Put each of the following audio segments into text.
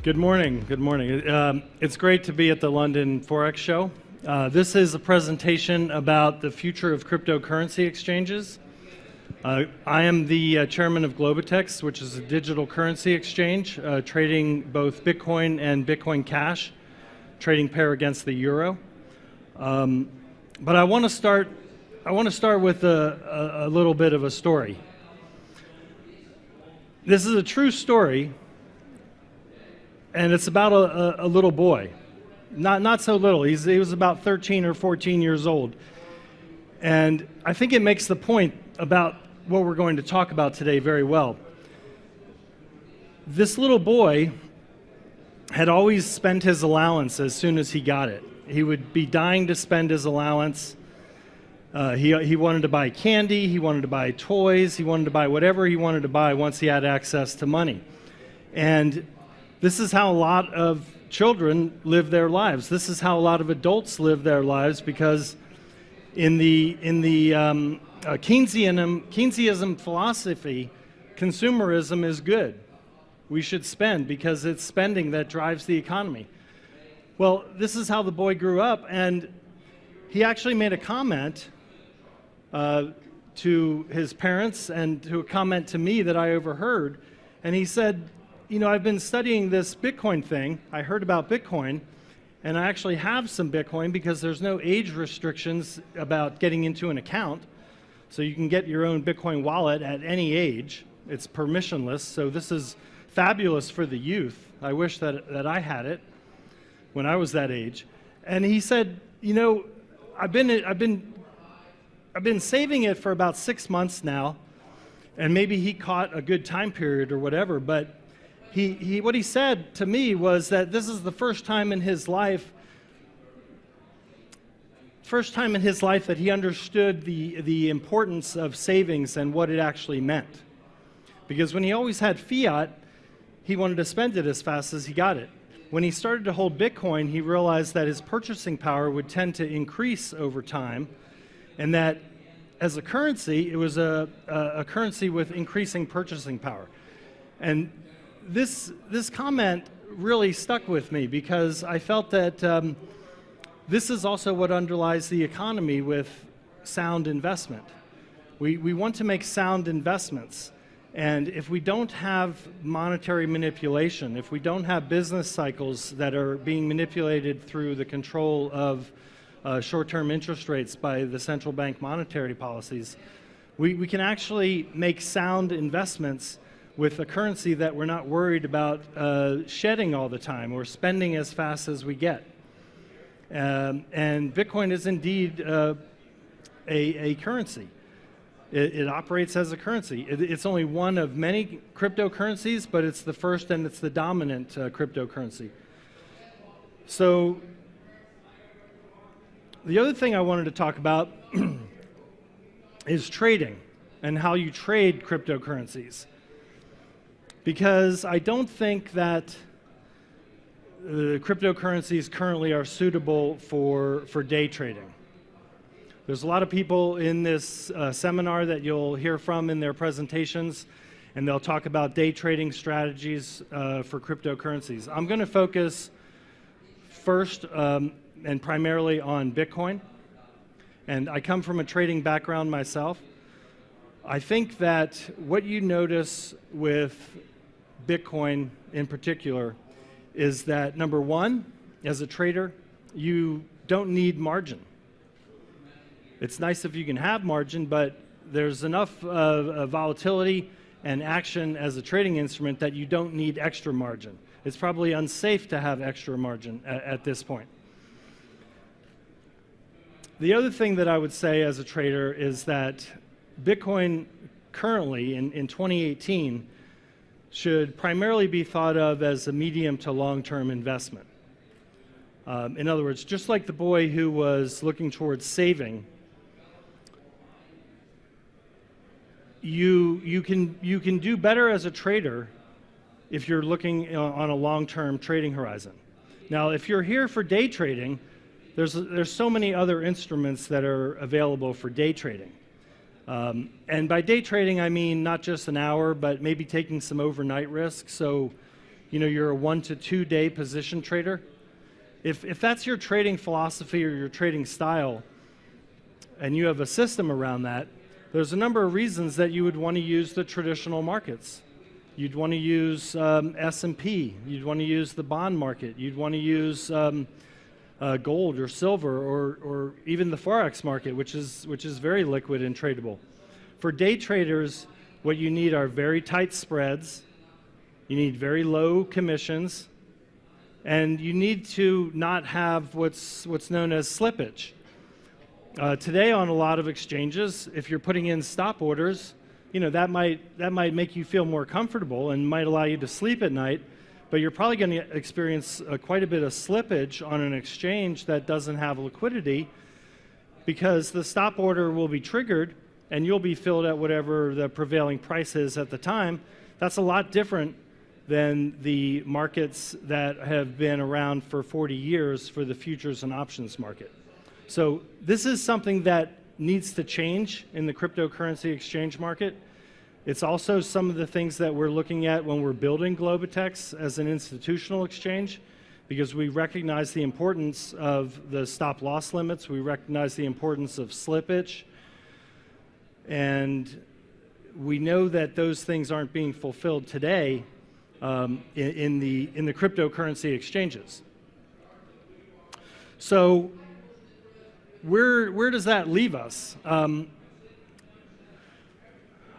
Good morning. Good morning. It's great to be at the London Forex Show. This is a presentation about the future of cryptocurrency exchanges. I am the chairman of Globotex, which is a digital currency exchange trading both Bitcoin and Bitcoin Cash, trading pair against the euro. But I want to start with a little bit of a story. This is a true story, and it's about a little boy. Not so little. He was about 13 or 14 years old. And I think it makes the point about what we're going to talk about today very well. This little boy had always spent his allowance as soon as he got it. He would be dying to spend his allowance. He wanted to buy candy, he wanted to buy toys, he wanted to buy whatever he wanted to buy once he had access to money. And this is how a lot of children live their lives. This is how a lot of adults live their lives, because in the Keynesianism philosophy, consumerism is good. We should spend because it's spending that drives the economy. Well, this is how the boy grew up, and he actually made a comment to his parents and to a comment to me that I overheard. And he said, you know, I've been studying this Bitcoin thing. I heard about Bitcoin, and I actually have some Bitcoin because there's no age restrictions about getting into an account. So you can get your own Bitcoin wallet at any age. It's permissionless, so this is fabulous for the youth. I wish that I had it when I was that age. And he said, you know, I've been saving it for about 6 months now, and maybe he caught a good time period or whatever, but what he said to me was that this is the first time in his life that he understood the importance of savings and what it actually meant. Because when he always had fiat, he wanted to spend it as fast as he got it. When he started to hold Bitcoin, he realized that his purchasing power would tend to increase over time, and that as a currency, it was a currency with increasing purchasing power. And this comment really stuck with me, because I felt that this is also what underlies the economy with sound investment. We want to make sound investments. And if we don't have monetary manipulation, if we don't have business cycles that are being manipulated through the control of short-term interest rates by the central bank monetary policies, we can actually make sound investments with a currency that we're not worried about shedding all the time or spending as fast as we get. And Bitcoin is indeed a currency. It operates as a currency. It's only one of many cryptocurrencies, but it's the first and it's the dominant cryptocurrency. So the other thing I wanted to talk about is trading and how you trade cryptocurrencies. Because I don't think that cryptocurrencies currently are suitable for day trading. There's a lot of people in this seminar that you'll hear from in their presentations, and they'll talk about day trading strategies for cryptocurrencies. I'm going to focus first and primarily on Bitcoin, and I come from a trading background myself. I think that what you notice with Bitcoin in particular is that, number one, as a trader, you don't need margin. It's nice if you can have margin, but there's enough volatility and action as a trading instrument that you don't need extra margin. It's probably unsafe to have extra margin at this point. The other thing that I would say as a trader is that Bitcoin currently in 2018 should primarily be thought of as a medium to long-term investment. In other words, just like the boy who was looking towards saving, you can do better as a trader if you're looking on a long-term trading horizon. Now, if you're here for day trading, there's so many other instruments that are available for day trading. And by day trading, I mean not just an hour, but maybe taking some overnight risk. So you're a 1 to 2 day position trader. If that's your trading philosophy or your trading style, and you have a system around that, there's a number of reasons that you would want to use the traditional markets. You'd want to use S&P. You'd want to use the bond market. You'd want to use gold or silver or even the Forex market, which is very liquid and tradable. For day traders, what you need are very tight spreads. You need very low commissions. And you need to not have what's known as slippage. Today on a lot of exchanges, if you're putting in stop orders, that might make you feel more comfortable and might allow you to sleep at night, but you're probably going to experience quite a bit of slippage on an exchange that doesn't have liquidity, because the stop order will be triggered and you'll be filled at whatever the prevailing price is at the time. That's a lot different than the markets that have been around for 40 years for the futures and options market. So this is something that needs to change in the cryptocurrency exchange market. It's also some of the things that we're looking at when we're building Globotex as an institutional exchange, because we recognize the importance of the stop loss limits, we recognize the importance of slippage, and we know that those things aren't being fulfilled today in the cryptocurrency exchanges. So where does that leave us?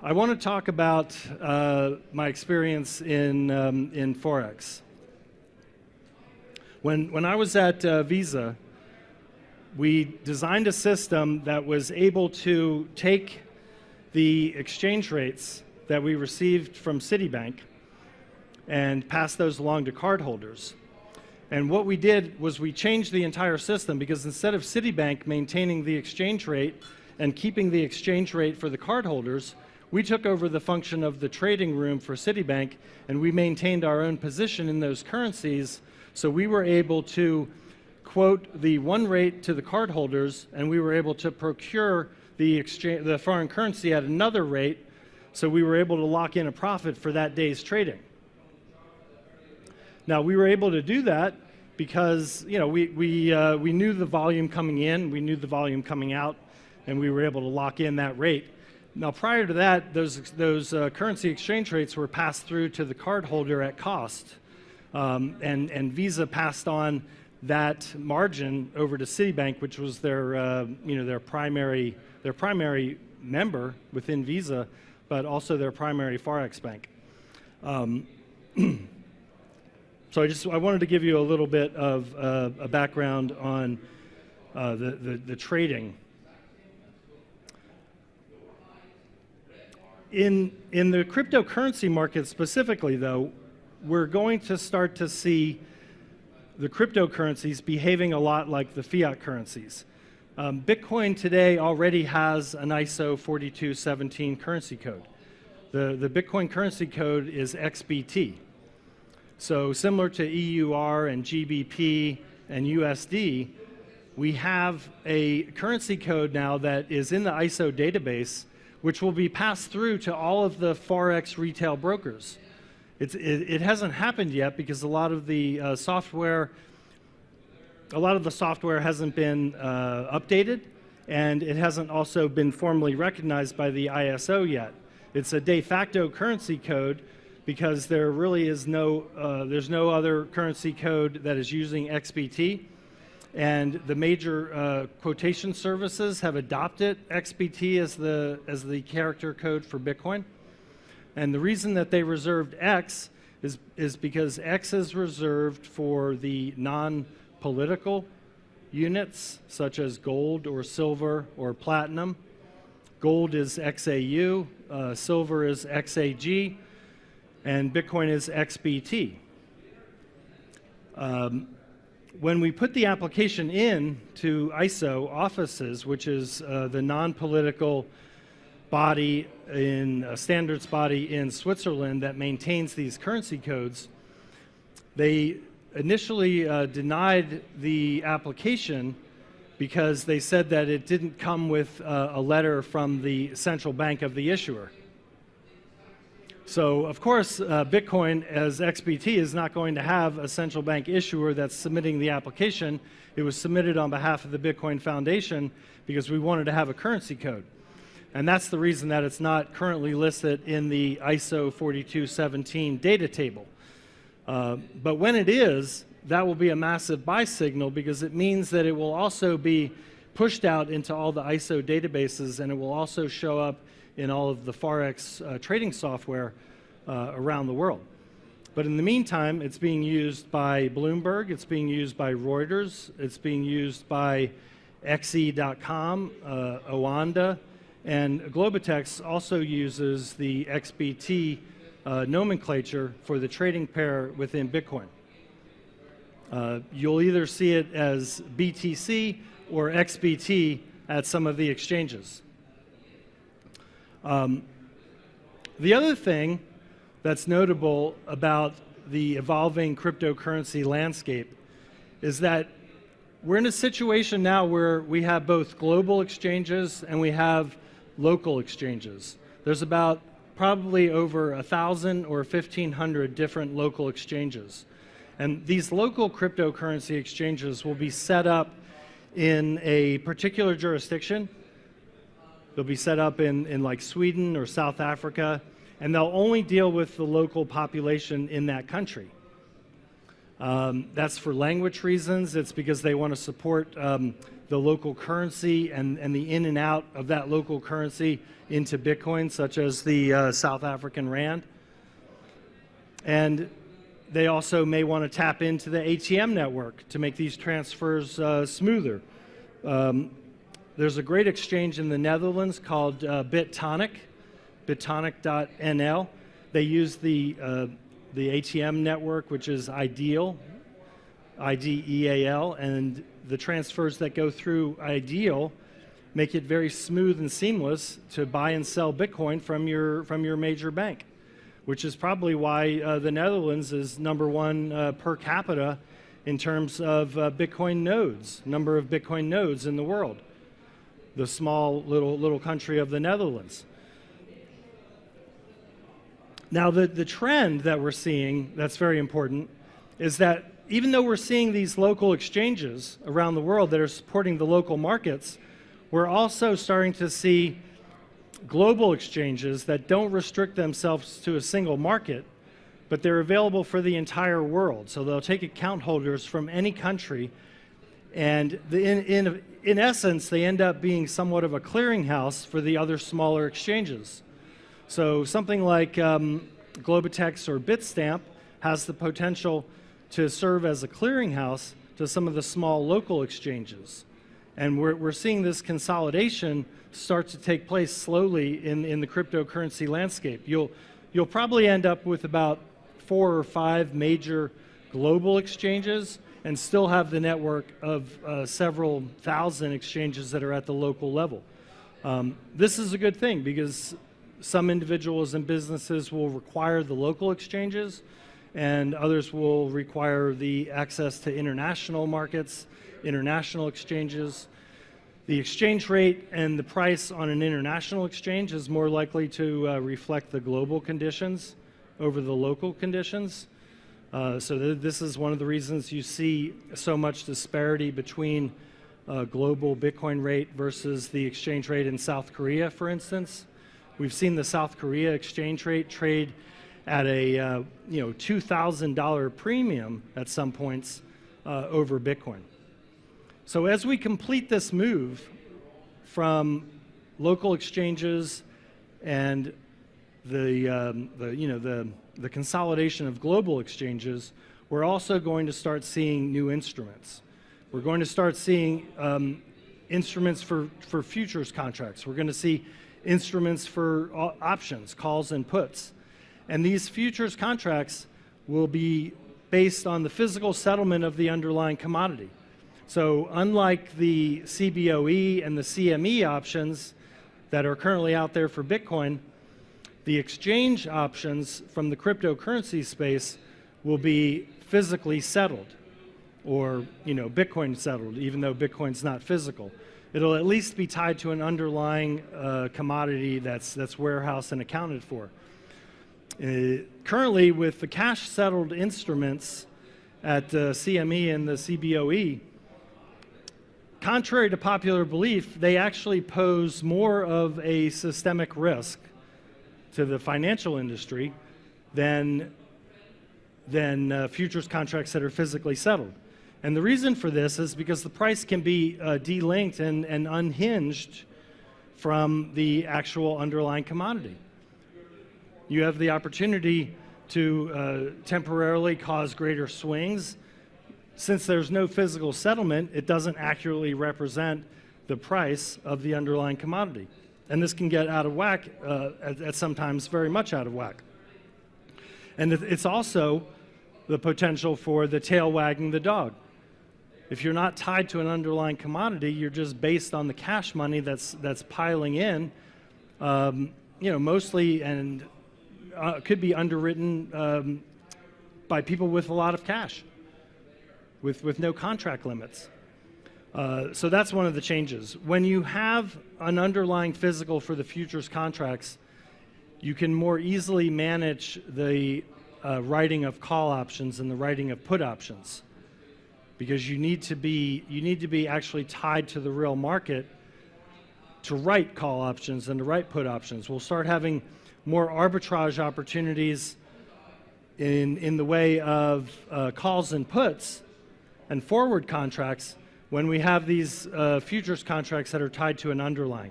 I want to talk about my experience in Forex. When I was at Visa, we designed a system that was able to take the exchange rates that we received from Citibank and pass those along to cardholders. And what we did was we changed the entire system, because instead of Citibank maintaining the exchange rate and keeping the exchange rate for the cardholders, we took over the function of the trading room for Citibank, and we maintained our own position in those currencies. So we were able to quote the one rate to the cardholders, and we were able to procure the foreign currency at another rate, so we were able to lock in a profit for that day's trading. Now, we were able to do that because we knew the volume coming in, we knew the volume coming out, and we were able to lock in that rate. Now, prior to that, those currency exchange rates were passed through to the cardholder at cost, and Visa passed on that margin over to Citibank, which was their primary member within Visa, but also their primary Forex bank. So I wanted to give you a little bit of a background on the trading. In the cryptocurrency market specifically, though, we're going to start to see the cryptocurrencies behaving a lot like the fiat currencies. Bitcoin today already has an ISO 4217 currency code. The Bitcoin currency code is XBT. So similar to EUR and GBP and USD, we have a currency code now that is in the ISO database, which will be passed through to all of the Forex retail brokers. It hasn't happened yet because a lot of the software hasn't been updated, and it hasn't also been formally recognized by the ISO yet. It's a de facto currency code because there really is there's no other currency code that is using XBT, and the major quotation services have adopted XBT as the character code for Bitcoin. And the reason that they reserved X is because X is reserved for the non-political units, such as gold or silver or platinum. Gold is XAU, silver is XAG, and Bitcoin is XBT. When we put the application in to ISO offices, which is the non-political body standards body in Switzerland that maintains these currency codes, they initially denied the application because they said that it didn't come with a letter from the central bank of the issuer. So, of course, Bitcoin as XBT is not going to have a central bank issuer that's submitting the application. It was submitted on behalf of the Bitcoin Foundation because we wanted to have a currency code. And that's the reason that it's not currently listed in the ISO 4217 data table. But when it is, that will be a massive buy signal because it means that it will also be pushed out into all the ISO databases, and it will also show up in all of the Forex trading software around the world. But in the meantime, it's being used by Bloomberg, it's being used by Reuters, it's being used by XE.com, Oanda, and Globotex also uses the XBT nomenclature for the trading pair within Bitcoin. You'll either see it as BTC or XBT at some of the exchanges. The other thing that's notable about the evolving cryptocurrency landscape is that we're in a situation now where we have both global exchanges and we have local exchanges. There's about probably over 1,000 or 1,500 different local exchanges. And these local cryptocurrency exchanges will be set up in a particular jurisdiction. They'll be set up in like Sweden or South Africa, and they'll only deal with the local population in that country. That's for language reasons. It's because they want to support the local currency and the in and out of that local currency into Bitcoin, such as the South African Rand. And they also may want to tap into the ATM network to make these transfers smoother. There's a great exchange in the Netherlands called BitTonic, bitonic.nl. They use the ATM network, which is Ideal, I-D-E-A-L, and the transfers that go through Ideal make it very smooth and seamless to buy and sell Bitcoin from your major bank, which is probably why the Netherlands is #1 per capita in terms of Bitcoin nodes, number of Bitcoin nodes in the world. The small little country of the Netherlands. Now, the trend that we're seeing that's very important is that even though we're seeing these local exchanges around the world that are supporting the local markets, we're also starting to see global exchanges that don't restrict themselves to a single market, but they're available for the entire world. So they'll take account holders from any country, and in essence, they end up being somewhat of a clearinghouse for the other smaller exchanges. So something like Globotex or Bitstamp has the potential to serve as a clearinghouse to some of the small local exchanges. And we're seeing this consolidation start to take place slowly in the cryptocurrency landscape. You'll probably end up with about 4 or 5 major global exchanges and still have the network of several thousand exchanges that are at the local level. This is a good thing because some individuals and businesses will require the local exchanges, and others will require the access to international markets, international exchanges. The exchange rate and the price on an international exchange is more likely to reflect the global conditions over the local conditions. So this is one of the reasons you see so much disparity between global Bitcoin rate versus the exchange rate in South Korea, for instance. We've seen the South Korea exchange rate trade at a $2,000 premium at some points over Bitcoin. So as we complete this move from local exchanges and the consolidation of global exchanges, we're also going to start seeing new instruments. We're going to start seeing instruments for futures contracts. We're going to see instruments for options, calls and puts. And these futures contracts will be based on the physical settlement of the underlying commodity. So unlike the CBOE and the CME options that are currently out there for Bitcoin, the exchange options from the cryptocurrency space will be physically settled, or Bitcoin settled, even though Bitcoin's not physical. It'll at least be tied to an underlying commodity that's warehoused and accounted for. Currently, with the cash-settled instruments at CME and the CBOE, contrary to popular belief, they actually pose more of a systemic risk to the financial industry than futures contracts that are physically settled. And the reason for this is because the price can be delinked and unhinged from the actual underlying commodity. You have the opportunity to temporarily cause greater swings. Since there's no physical settlement, it doesn't accurately represent the price of the underlying commodity. And this can get out of whack, at sometimes very much out of whack. And it's also the potential for the tail wagging the dog. If you're not tied to an underlying commodity, you're just based on the cash money that's piling in, mostly and could be underwritten by people with a lot of cash, with no contract limits. So that's one of the changes. When you have an underlying physical for the futures contracts, you can more easily manage the writing of call options and the writing of put options, because you need to be actually tied to the real market to write call options and to write put options. We'll start having more arbitrage opportunities in the way of calls and puts and forward contracts when we have these futures contracts that are tied to an underlying.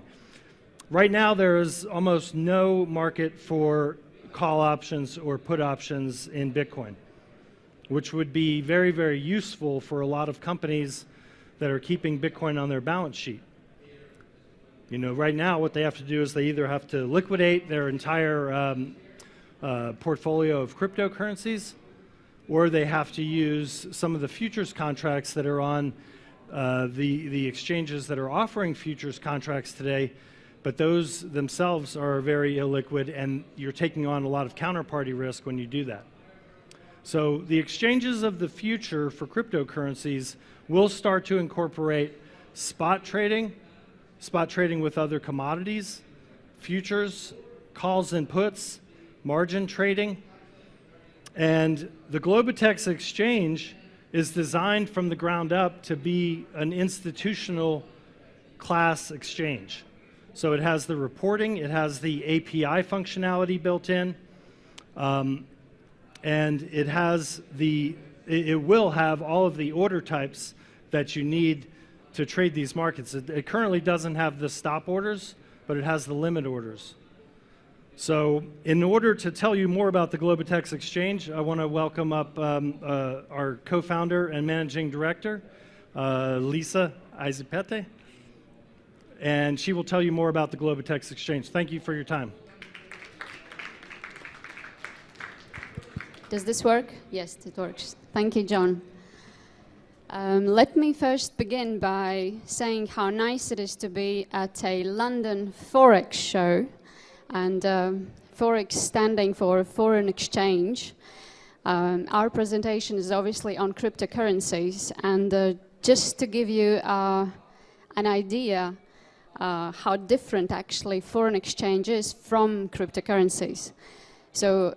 Right now, there is almost no market for call options or put options in Bitcoin, which would be very, very useful for a lot of companies that are keeping Bitcoin on their balance sheet. Right now, what they have to do is they either have to liquidate their entire portfolio of cryptocurrencies, or they have to use some of the futures contracts that are on the exchanges that are offering futures contracts today, but those themselves are very illiquid, and you're taking on a lot of counterparty risk when you do that. So the exchanges of the future for cryptocurrencies will start to incorporate spot trading with other commodities, futures, calls and puts, margin trading. And the Globotex exchange is designed from the ground up to be an institutional class exchange. So it has the reporting, it has the API functionality built in, and it will have all of the order types that you need to trade these markets. It currently doesn't have the stop orders, but it has the limit orders. So in order to tell you more about the Globotex exchange, I want to welcome up our co-founder and managing director, Lisa Aizpete, and she will tell you more about the Globotex exchange. Thank you for your time. Does this work? Yes, it works. Thank you, John. Let me first begin by saying how nice it is to be at a London Forex show, and Forex standing for foreign exchange. Our presentation is obviously on cryptocurrencies, and just to give you an idea how different actually foreign exchange is from cryptocurrencies. So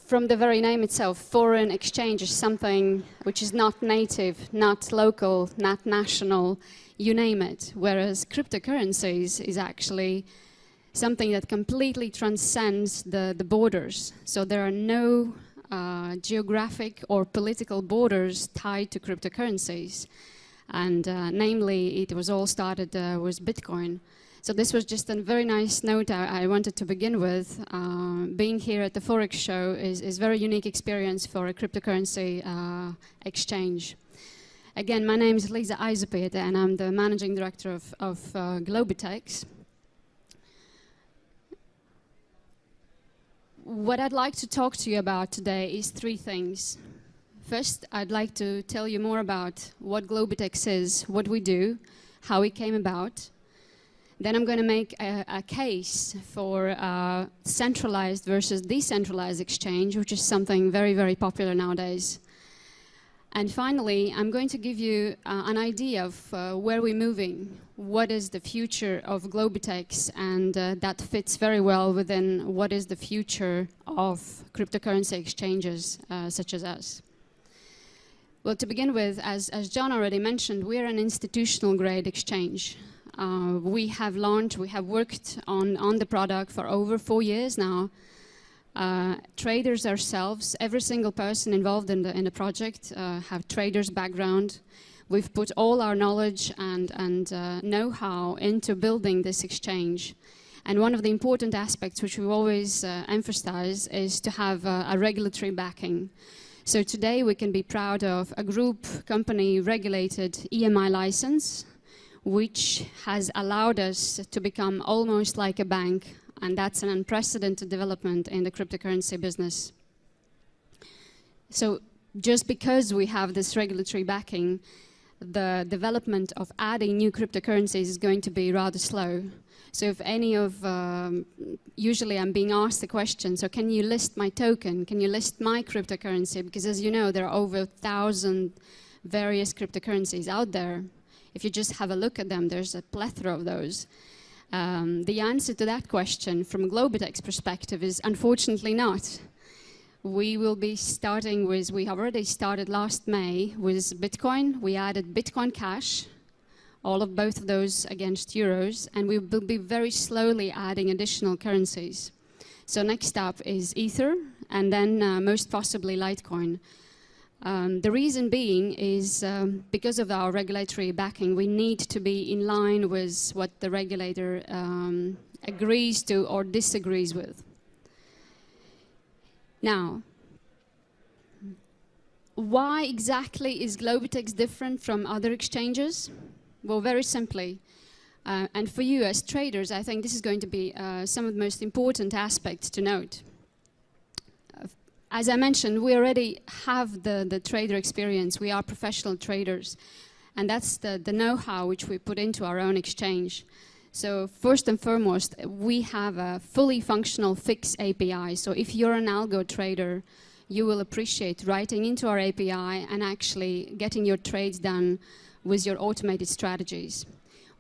from the very name itself, foreign exchange is something which is not native, not local, not national, you name it. Whereas cryptocurrencies is actually something that completely transcends the borders. So there are no geographic or political borders tied to cryptocurrencies. And namely, it was all started with Bitcoin. So this was just a very nice note I wanted to begin with. Being here at the Forex show is very unique experience for a cryptocurrency exchange. Again, my name is Lisa Aizpete, and I'm the managing director of Globotex. What I'd like to talk to you about today is three things. First, I'd like to tell you more about what Globotex is, what we do, how it came about. Then I'm going to make a case for centralized versus decentralized exchange, which is something very, very popular nowadays. And finally, I'm going to give you an idea of where we're moving, what is the future of Globotex, and that fits very well within what is the future of cryptocurrency exchanges such as us? Well, to begin with, as John already mentioned, we are an institutional grade exchange. We have worked on the product for over 4 years now. Traders ourselves, every single person involved in the project have traders background. We've put all our knowledge and know-how into building this exchange. And one of the important aspects which we always emphasize is to have a regulatory backing. So today we can be proud of a group company regulated EMI license, which has allowed us to become almost like a bank, and that's an unprecedented development in the cryptocurrency business. So just because we have this regulatory backing, the development of adding new cryptocurrencies is going to be rather slow. So if any of, usually I'm being asked the question, so can you list my token? Can you list my cryptocurrency? Because as you know, there are over 1,000 various cryptocurrencies out there. If you just have a look at them, there's a plethora of those. The answer to that question from Globitech's perspective is unfortunately not. We will be starting with, we have already started last May with Bitcoin. We added Bitcoin Cash, all of both of those against euros, and we will be very slowly adding additional currencies. So next up is Ether, and then most possibly Litecoin. The reason being is because of our regulatory backing, we need to be in line with what the regulator agrees to or disagrees with. Now, why exactly is Globitex different from other exchanges? Well, very simply, and for you as traders, I think this is going to be some of the most important aspects to note. As I mentioned, we already have the trader experience. We are professional traders, and that's the know-how which we put into our own exchange. So first and foremost, we have a fully functional FIX API. So if you're an algo trader, you will appreciate writing into our API and actually getting your trades done with your automated strategies.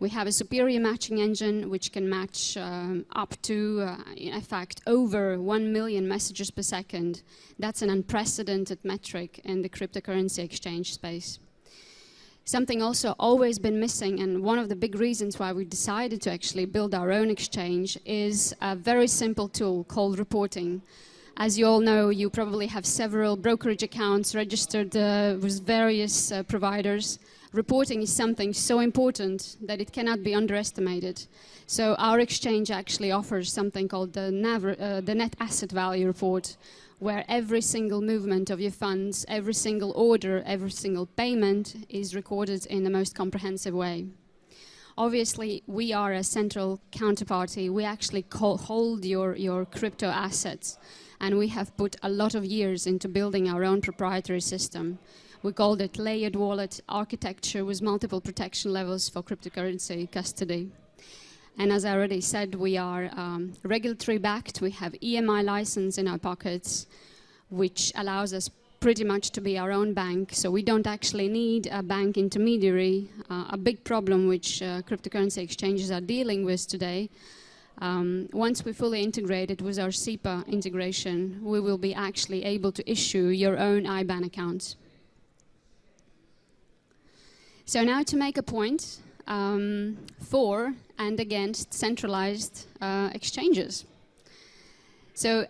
We have a superior matching engine which can match up to, in fact, over 1 million messages per second. That's an unprecedented metric in the cryptocurrency exchange space. Something also always been missing, and one of the big reasons why we decided to actually build our own exchange is a very simple tool called reporting. As you all know, you probably have several brokerage accounts registered with various providers. Reporting is something so important that it cannot be underestimated. So our exchange actually offers something called the net asset value report, where every single movement of your funds, every single order, every single payment is recorded in the most comprehensive way. Obviously, we are a central counterparty. We actually hold your crypto assets, and we have put a lot of years into building our own proprietary system. We called it layered wallet architecture with multiple protection levels for cryptocurrency custody. And as I already said, we are regulatory backed. We have EMI license in our pockets, which allows us pretty much to be our own bank. So we don't actually need a bank intermediary. A big problem which cryptocurrency exchanges are dealing with today. Once we fully integrate it with our SEPA integration, we will be actually able to issue your own IBAN account. So now to make a point for and against centralized exchanges. So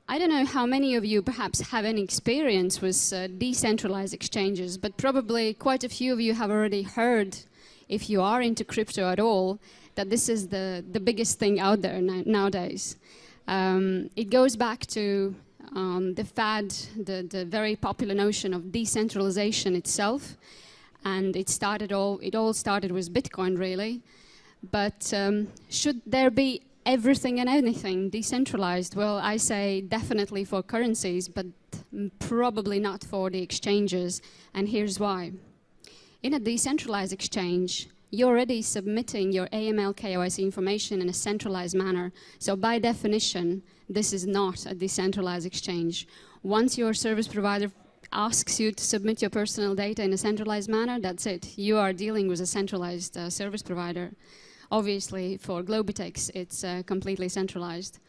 I don't know how many of you perhaps have any experience with decentralized exchanges, but probably quite a few of you have already heard, if you are into crypto at all, that this is the biggest thing out there nowadays. It goes back to the fad, the very popular notion of decentralization itself. And it all started with Bitcoin, really. But should there be everything and anything decentralized? Well, I say definitely for currencies, but probably not for the exchanges. And here's why. In a decentralized exchange, you're already submitting your AML KYC information in a centralized manner. So by definition, this is not a decentralized exchange. Once your service provider asks you to submit your personal data in a centralized manner, that's it. You are dealing with a centralized service provider. Obviously, for Globitex, it's completely centralized.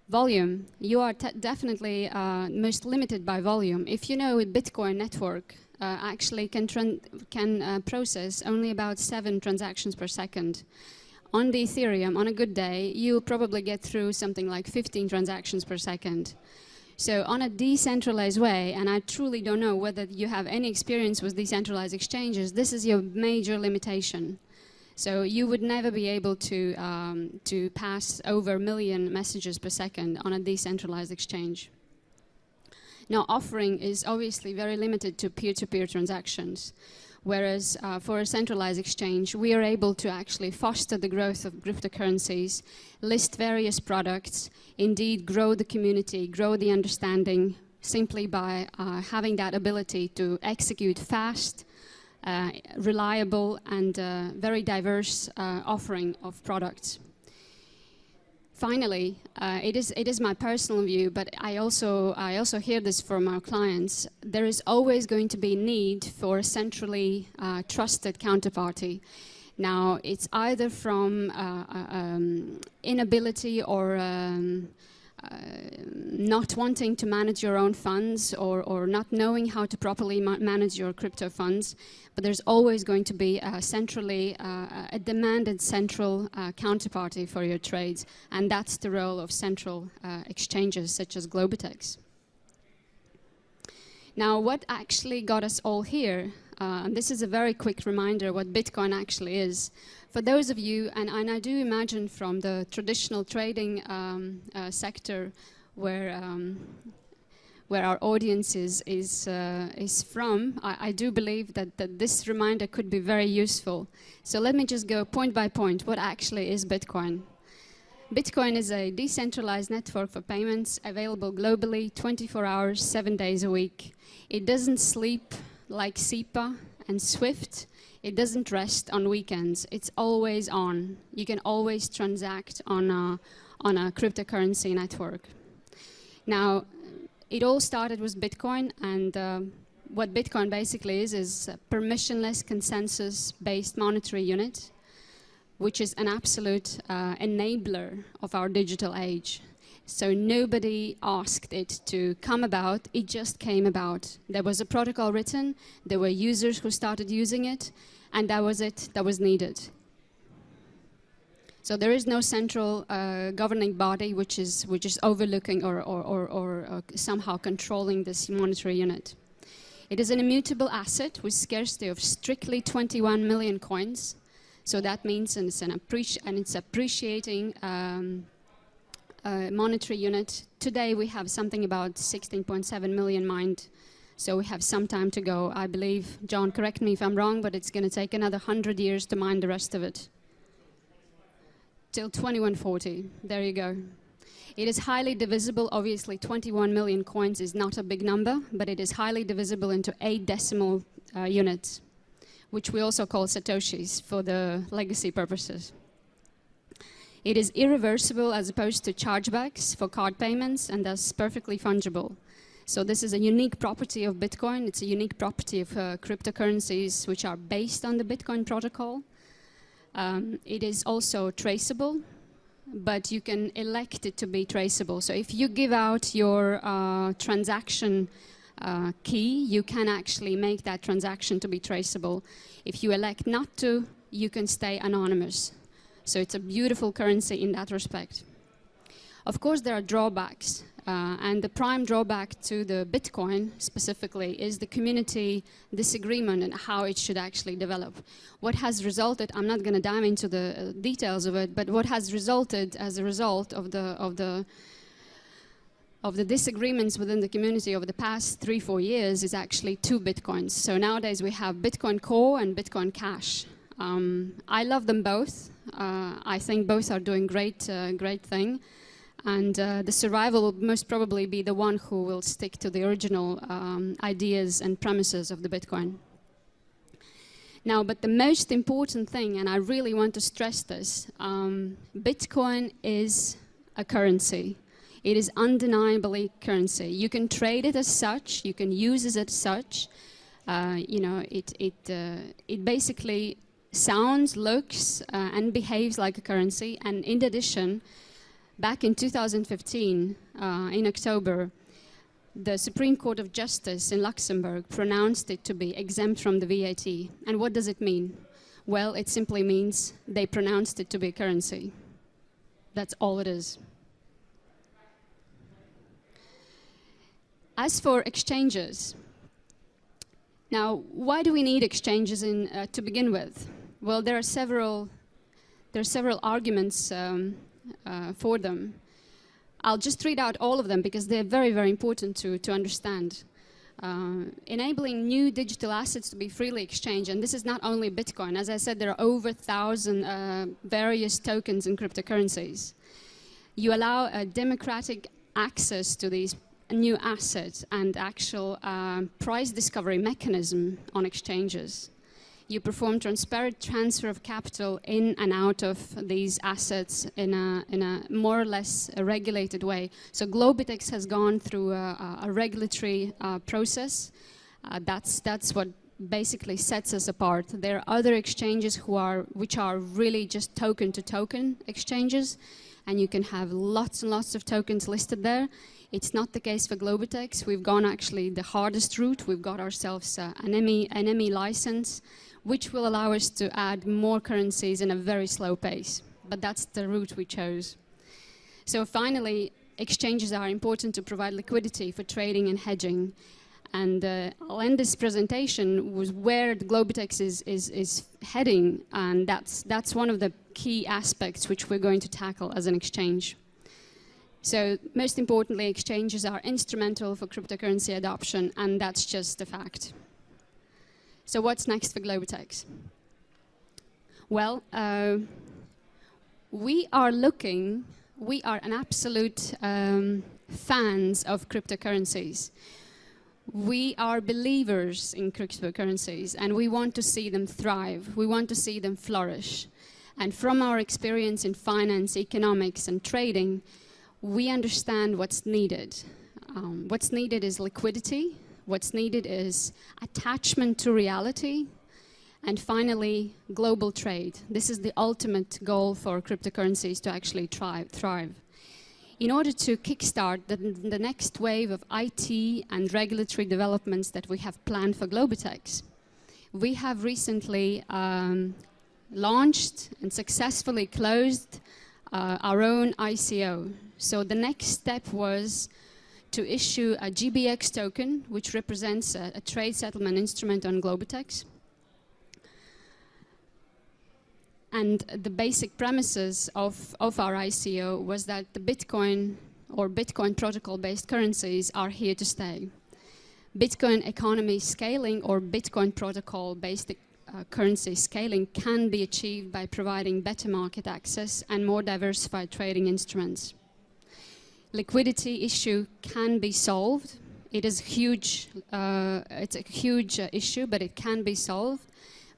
Volume. You are definitely most limited by volume. If you know a Bitcoin network actually can process only about 7 transactions per second. On the Ethereum, on a good day, you'll probably get through something like 15 transactions per second. So on a decentralized way, and I truly don't know whether you have any experience with decentralized exchanges, this is your major limitation. So you would never be able to pass over 1 million messages per second on a decentralized exchange. Now, offering is obviously very limited to peer-to-peer transactions, whereas for a centralized exchange, we are able to actually foster the growth of cryptocurrencies, list various products, indeed grow the community, grow the understanding, simply by having that ability to execute fast, reliable and very diverse offering of products. Finally, it is my personal view, but I also hear this from our clients. There is always going to be need for a centrally trusted counterparty. Now, it's either from inability or not wanting to manage your own funds or not knowing how to properly manage your crypto funds, but there's always going to be a demanded central counterparty for your trades, and that's the role of central exchanges such as Globotex. Now, what actually got us all here, and this is a very quick reminder what Bitcoin actually is. For those of you, and I do imagine from the traditional trading sector where our audience is from, I do believe that this reminder could be very useful. So let me just go point by point. What actually is Bitcoin? Bitcoin is a decentralized network for payments available globally 24 hours, 7 days a week. It doesn't sleep like SEPA and SWIFT. It doesn't rest on weekends. It's always on. You can always transact on a cryptocurrency network. Now, it all started with Bitcoin, and what Bitcoin basically is a permissionless consensus-based monetary unit, which is an absolute enabler of our digital age. So nobody asked it to come about, it just came about. There was a protocol written, there were users who started using it, and that was it that was needed. So there is no central governing body which is overlooking or somehow controlling this monetary unit. It is an immutable asset with scarcity of strictly 21 million coins. So that means it's appreciating monetary unit. Today we have something about 16.7 million mined. So we have some time to go. I believe, John, correct me if I'm wrong, but it's going to take another 100 years to mine the rest of it. Till 2140. There you go. It is highly divisible. Obviously, 21 million coins is not a big number, but it is highly divisible into 8 decimal units, which we also call satoshis for the legacy purposes. It is irreversible as opposed to chargebacks for card payments, and thus perfectly fungible. So this is a unique property of Bitcoin. It's a unique property of cryptocurrencies which are based on the Bitcoin protocol. It is also traceable, but you can elect it to be traceable. So if you give out your transaction key, you can actually make that transaction to be traceable. If you elect not to, you can stay anonymous. So it's a beautiful currency in that respect. Of course, there are drawbacks. And the prime drawback to the Bitcoin specifically is the community disagreement and how it should actually develop. What has resulted, I'm not going to dive into the details of it, but what has resulted as a result of the disagreements within the community over the past 3-4 years is actually 2 Bitcoins. So nowadays we have Bitcoin Core and Bitcoin Cash. I love them both. I think both are doing great thing. And the survival will most probably be the one who will stick to the original ideas and premises of the Bitcoin. Now, but the most important thing, and I really want to stress this, Bitcoin is a currency. It is undeniably currency. You can trade it as such. You can use it as such. It basically sounds, looks, and behaves like a currency. And in addition, Back in 2015, in October, the Supreme Court of Justice in Luxembourg pronounced it to be exempt from the VAT. And what does it mean? Well, it simply means they pronounced it to be a currency. That's all it is. As for exchanges, now, why do we need exchanges to begin with? Well, there are several arguments for them. I'll just read out all of them because they're very, very important to understand. Enabling new digital assets to be freely exchanged, and this is not only Bitcoin. As I said, there are over 1,000 various tokens and cryptocurrencies. You allow a democratic access to these new assets and actual price discovery mechanism on exchanges. You perform transparent transfer of capital in and out of these assets in a more or less a regulated way. So Globitex has gone through a regulatory process. That's what basically sets us apart. There are other exchanges which are really just token-to-token exchanges, and you can have lots and lots of tokens listed there. It's not the case for Globitex. We've gone actually the hardest route. We've got ourselves an ME license, which will allow us to add more currencies in a very slow pace. But that's the route we chose. So finally, exchanges are important to provide liquidity for trading and hedging. And I'll end this presentation with where the Globitex is heading, and that's one of the key aspects which we're going to tackle as an exchange. So most importantly, exchanges are instrumental for cryptocurrency adoption, and that's just a fact. So what's next for Globitex? Well, we are an absolute fans of cryptocurrencies. We are believers in cryptocurrencies, and we want to see them thrive. We want to see them flourish. And from our experience in finance, economics, and trading, we understand what's needed. What's needed is liquidity. What's needed is attachment to reality. And finally, global trade. This is the ultimate goal for cryptocurrencies to actually thrive. In order to kickstart the next wave of IT and regulatory developments that we have planned for Globitex, we have recently launched and successfully closed our own ICO. So the next step was to issue a GBX token, which represents a trade settlement instrument on Globitex. And the basic premises of our ICO was that the Bitcoin or Bitcoin protocol-based currencies are here to stay. Bitcoin economy scaling or Bitcoin protocol-based currency scaling can be achieved by providing better market access and more diversified trading instruments. Liquidity issue can be solved. It is huge. It's a huge issue, but it can be solved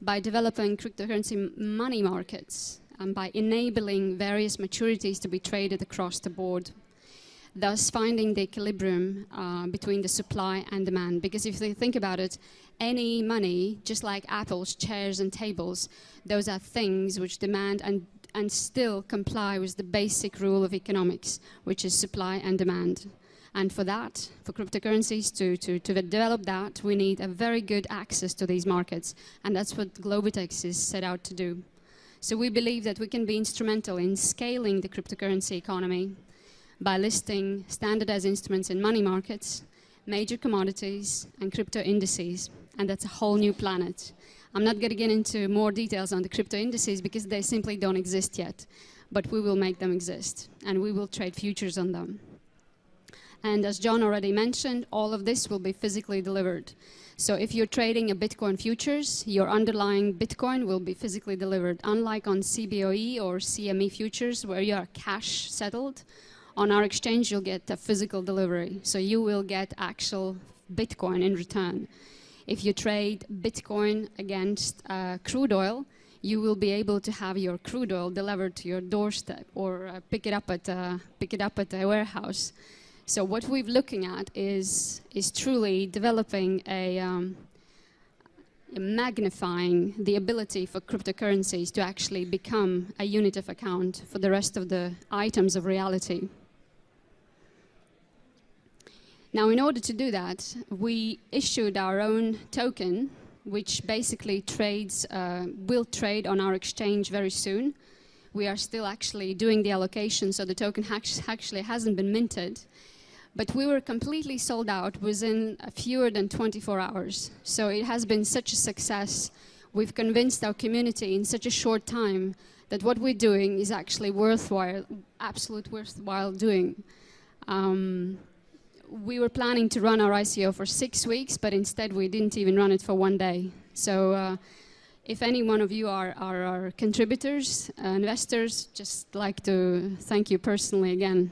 by developing cryptocurrency money markets and by enabling various maturities to be traded across the board, thus finding the equilibrium between the supply and demand. Because if you think about it, any money, just like apples, chairs, and tables, those are things which demand and still comply with the basic rule of economics, which is supply and demand. And for that, for cryptocurrencies to develop that, we need a very good access to these markets. And that's what Globitex is set out to do. So we believe that we can be instrumental in scaling the cryptocurrency economy by listing standardized instruments in money markets, major commodities, and crypto indices. And that's a whole new planet. I'm not going to get into more details on the crypto indices because they simply don't exist yet. But we will make them exist, and we will trade futures on them. And as John already mentioned, all of this will be physically delivered. So if you're trading a Bitcoin futures, your underlying Bitcoin will be physically delivered. Unlike on CBOE or CME futures, where you are cash settled, on our exchange you'll get a physical delivery. So you will get actual Bitcoin in return. If you trade Bitcoin against crude oil, you will be able to have your crude oil delivered to your doorstep or pick it up at a warehouse. So what we're looking at is truly developing magnifying the ability for cryptocurrencies to actually become a unit of account for the rest of the items of reality. Now, in order to do that, we issued our own token, which basically will trade on our exchange very soon. We are still actually doing the allocation, so the token actually hasn't been minted. But we were completely sold out within fewer than 24 hours. So it has been such a success. We've convinced our community in such a short time that what we're doing is actually worthwhile, absolute worthwhile doing. We were planning to run our ICO for 6 weeks, but instead we didn't even run it for 1 day. So if any one of you are contributors, investors, just like to thank you personally again.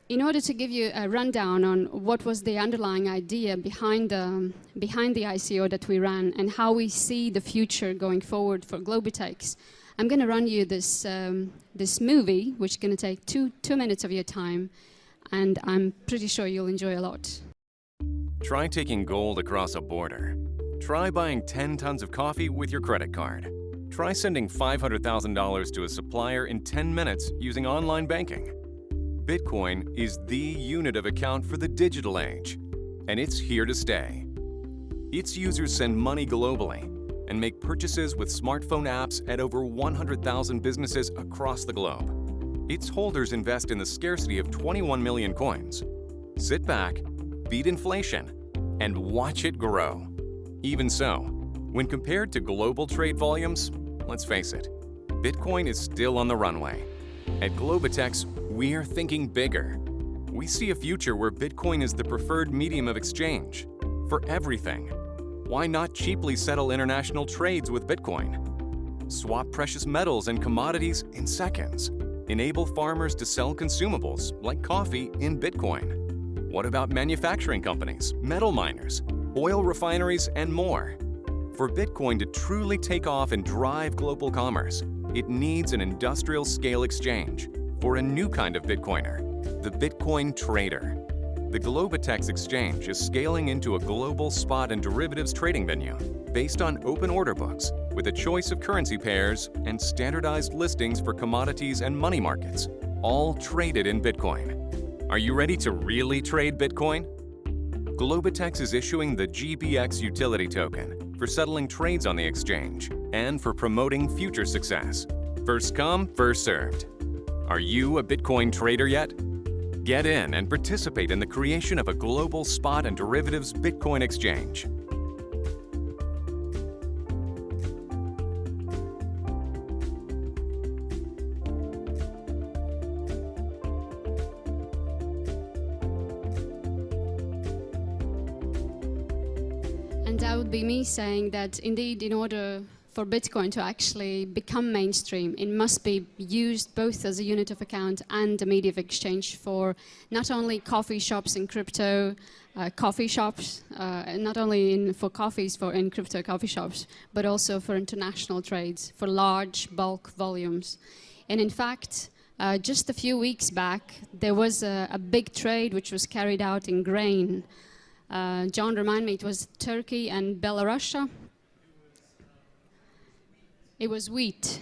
In order to give you a rundown on what was the underlying idea behind the ICO that we ran and how we see the future going forward for Globitex, I'm going to run you this movie, which is going to take two minutes of your time, and I'm pretty sure you'll enjoy a lot. Try taking gold across a border. Try buying 10 tons of coffee with your credit card. Try sending $500,000 to a supplier in 10 minutes using online banking. Bitcoin is the unit of account for the digital age, and it's here to stay. Its users send money globally and make purchases with smartphone apps at over 100,000 businesses across the globe. Its holders invest in the scarcity of 21 million coins. Sit back, beat inflation, and watch it grow. Even so, when compared to global trade volumes, let's face it, Bitcoin is still on the runway. At Globitex, we're thinking bigger. We see a future where Bitcoin is the preferred medium of exchange for everything. Why not cheaply settle international trades with Bitcoin? Swap precious metals and commodities in seconds. Enable farmers to sell consumables like coffee in Bitcoin. What about manufacturing companies, metal miners, oil refineries, and more? For Bitcoin to truly take off and drive global commerce, it needs an industrial scale exchange for a new kind of Bitcoiner, the Bitcoin trader. The Globitex exchange is scaling into a global spot and derivatives trading venue based on open order books with a choice of currency pairs and standardized listings for commodities and money markets, all traded in Bitcoin. Are you ready to really trade Bitcoin? Globitex is issuing the GBX utility token for settling trades on the exchange and for promoting future success. First come, first served. Are you a Bitcoin trader yet? Get in and participate in the creation of a global spot and derivatives Bitcoin exchange. And that would be me saying that indeed, in order for Bitcoin to actually become mainstream, it must be used both as a unit of account and a medium of exchange for not only coffee shops in crypto coffee shops, not only for coffees in crypto coffee shops, but also for international trades, for large bulk volumes. And in fact, just a few weeks back, there was a big trade which was carried out in grain. John, remind me, it was Turkey and Belarus? It was wheat.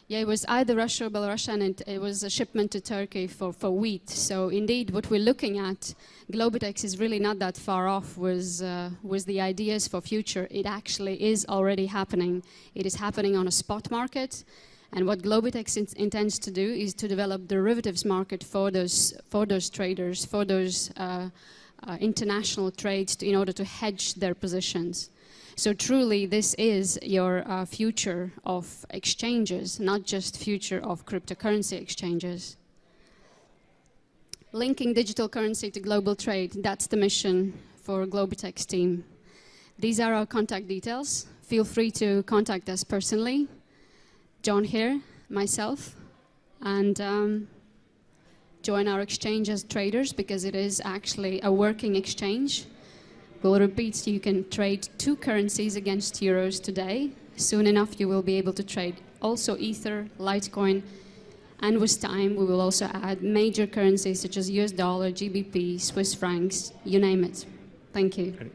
Yeah, it was either Russia or Belarus, and it was a shipment to Turkey for wheat. So indeed, what we're looking at, Globitex is really not that far off with the ideas for future. It actually is already happening. It is happening on a spot market. And what Globitex intends to do is to develop derivatives market for those traders, for those international trades in order to hedge their positions. So truly, this is your future of exchanges, not just future of cryptocurrency exchanges. Linking digital currency to global trade, that's the mission for Globitex team. These are our contact details. Feel free to contact us personally. John here, myself, and join our exchange as traders, because it is actually a working exchange. We'll repeat, you can trade 2 currencies against euros today. Soon enough, you will be able to trade also Ether, Litecoin, And with time, we will also add major currencies such as US dollar, GBP, Swiss francs, you name it. Thank you.